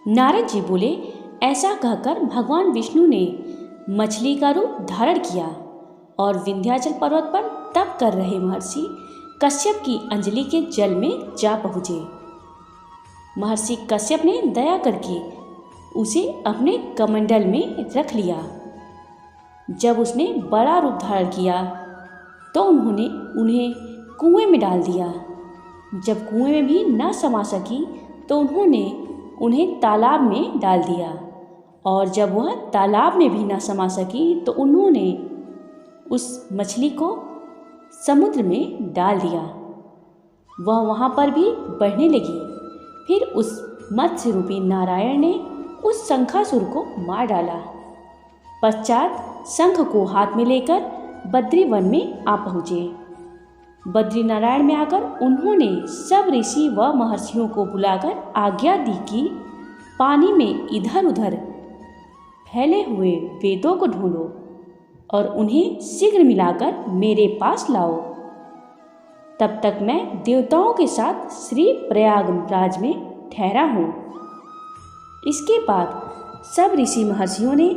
नारद जी बोले, ऐसा कहकर भगवान विष्णु ने मछली का रूप धारण किया और विंध्याचल पर्वत पर तप कर रहे महर्षि कश्यप की अंजलि के जल में जा पहुँचे। महर्षि कश्यप ने दया करके उसे अपने कमंडल में रख लिया। जब उसने बड़ा रूप धारण किया तो उन्होंने उन्हें कुएं में डाल दिया। जब कुएं में भी न समा सकी तो उन्होंने उन्हें तालाब में डाल दिया, और जब वह तालाब में भी न समा सकी तो उन्होंने उस मछली को समुद्र में डाल दिया। वह वहाँ पर भी बढ़ने लगी। फिर उस मत्स्य रूपी नारायण ने उस शंखासुर को मार डाला। पश्चात शंख को हाथ में लेकर बद्री वन में आ पहुँचे। बद्री नारायण में आकर उन्होंने सब ऋषि व महर्षियों को बुलाकर आज्ञा दी कि पानी में इधर उधर फैले हुए वेदों को ढूंढो और उन्हें शीघ्र मिलाकर मेरे पास लाओ। तब तक मैं देवताओं के साथ श्री प्रयागराज में ठहरा हूँ। इसके बाद सब ऋषि महर्षियों ने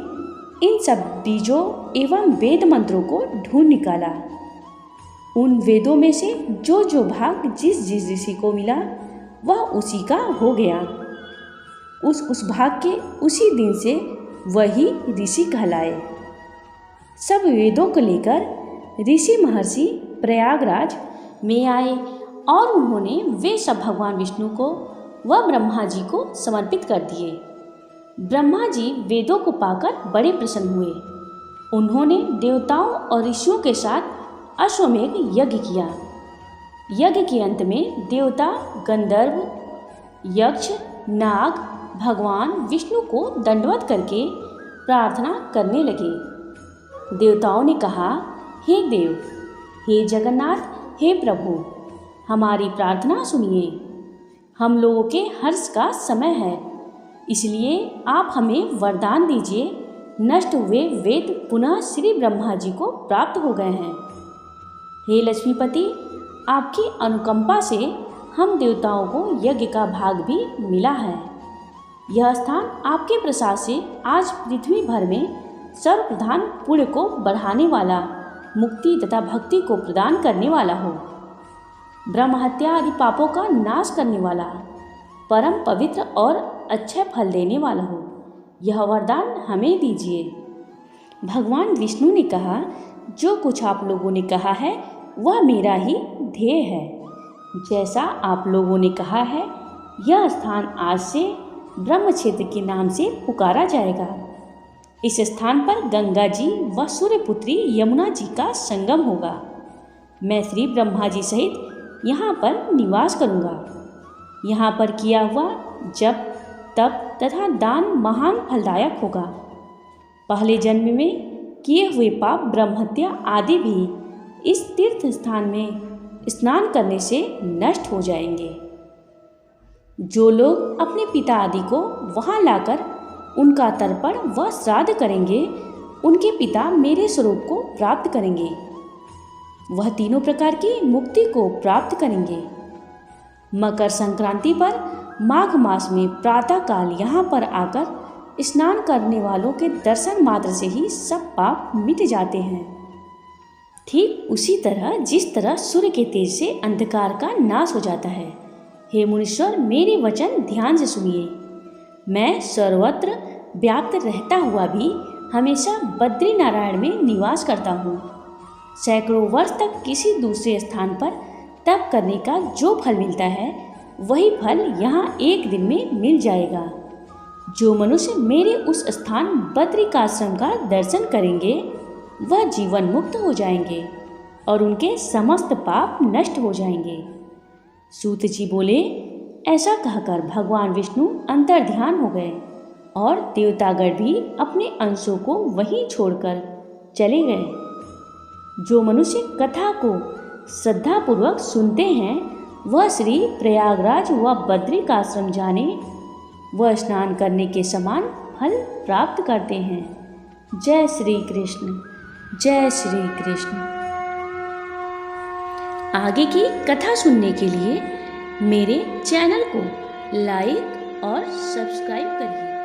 इन सब बीजों एवं वेद मंत्रों को ढूंढ निकाला। उन वेदों में से जो जो भाग जिस जिस ऋषि को मिला वह उसी का हो गया। उस भाग के उसी दिन से वही ऋषि कहलाए। सब वेदों को लेकर ऋषि महर्षि प्रयागराज में आए और उन्होंने वे सब भगवान विष्णु को व ब्रह्मा जी को समर्पित कर दिए। ब्रह्मा जी वेदों को पाकर बड़े प्रसन्न हुए। उन्होंने देवताओं और ऋषियों के साथ अश्वमेध यज्ञ किया। यज्ञ के अंत में देवता, गंधर्व, यक्ष, नाग भगवान विष्णु को दंडवत करके प्रार्थना करने लगे। देवताओं ने कहा, हे देव, हे जगन्नाथ, हे प्रभु, हमारी प्रार्थना सुनिए। हम लोगों के हर्ष का समय है, इसलिए आप हमें वरदान दीजिए। नष्ट हुए वेद पुनः श्री ब्रह्मा जी को प्राप्त हो गए हैं। हे लक्ष्मीपति, आपकी अनुकंपा से हम देवताओं को यज्ञ का भाग भी मिला है। यह स्थान आपके प्रसाद से आज पृथ्वी भर में सर्वप्रधान पुण्य को बढ़ाने वाला, मुक्ति तथा भक्ति को प्रदान करने वाला हो, ब्रह्म हत्या आदि पापों का नाश करने वाला, परम पवित्र और अच्छे फल देने वाला हो। यह वरदान हमें दीजिए। भगवान विष्णु ने कहा, जो कुछ आप लोगों ने कहा है वह मेरा ही ध्येय है। जैसा आप लोगों ने कहा है, यह स्थान आज से ब्रह्म क्षेत्र के नाम से पुकारा जाएगा। इस स्थान पर गंगा जी व सूर्यपुत्री यमुना जी का संगम होगा। मैं श्री ब्रह्मा जी सहित यहाँ पर निवास करूँगा। यहाँ पर किया हुआ जप, तप तथा दान महान फलदायक होगा। पहले जन्म में किए हुए पाप, ब्रह्महत्या आदि भी इस तीर्थ स्थान में स्नान करने से नष्ट हो जाएंगे। जो लोग अपने पिता आदि को वहाँ लाकर उनका तर्पण व श्राद्ध करेंगे, उनके पिता मेरे स्वरूप को प्राप्त करेंगे। वह तीनों प्रकार की मुक्ति को प्राप्त करेंगे। मकर संक्रांति पर माघ मास में प्रातः काल यहाँ पर आकर स्नान करने वालों के दर्शन मात्र से ही सब पाप मिट जाते हैं। ठीक उसी तरह जिस तरह सूर्य के तेज से अंधकार का नाश हो जाता है। हे मुनीश्वर, मेरे वचन ध्यान से सुनिए। मैं सर्वत्र व्याप्त रहता हुआ भी हमेशा बद्री नारायण में निवास करता हूँ। सैकड़ों वर्ष तक किसी दूसरे स्थान पर तप करने का जो फल मिलता है, वही फल यहाँ एक दिन में मिल जाएगा। जो मनुष्य मेरे उस स्थान बद्रिकाश्रम का दर्शन करेंगे, वह जीवन मुक्त हो जाएंगे और उनके समस्त पाप नष्ट हो जाएंगे। सूत जी बोले, ऐसा कहकर भगवान विष्णु अंतर्ध्यान हो गए और देवतागण भी अपने अंशों को वहीं छोड़कर चले गए। जो मनुष्य कथा को श्रद्धापूर्वक सुनते हैं, वह श्री प्रयागराज व बद्रिकाश्रम जाने व स्नान करने के समान फल प्राप्त करते हैं। जय श्री कृष्ण, जय श्री कृष्ण। आगे की कथा सुनने के लिए मेरे चैनल को लाइक और सब्सक्राइब करिए।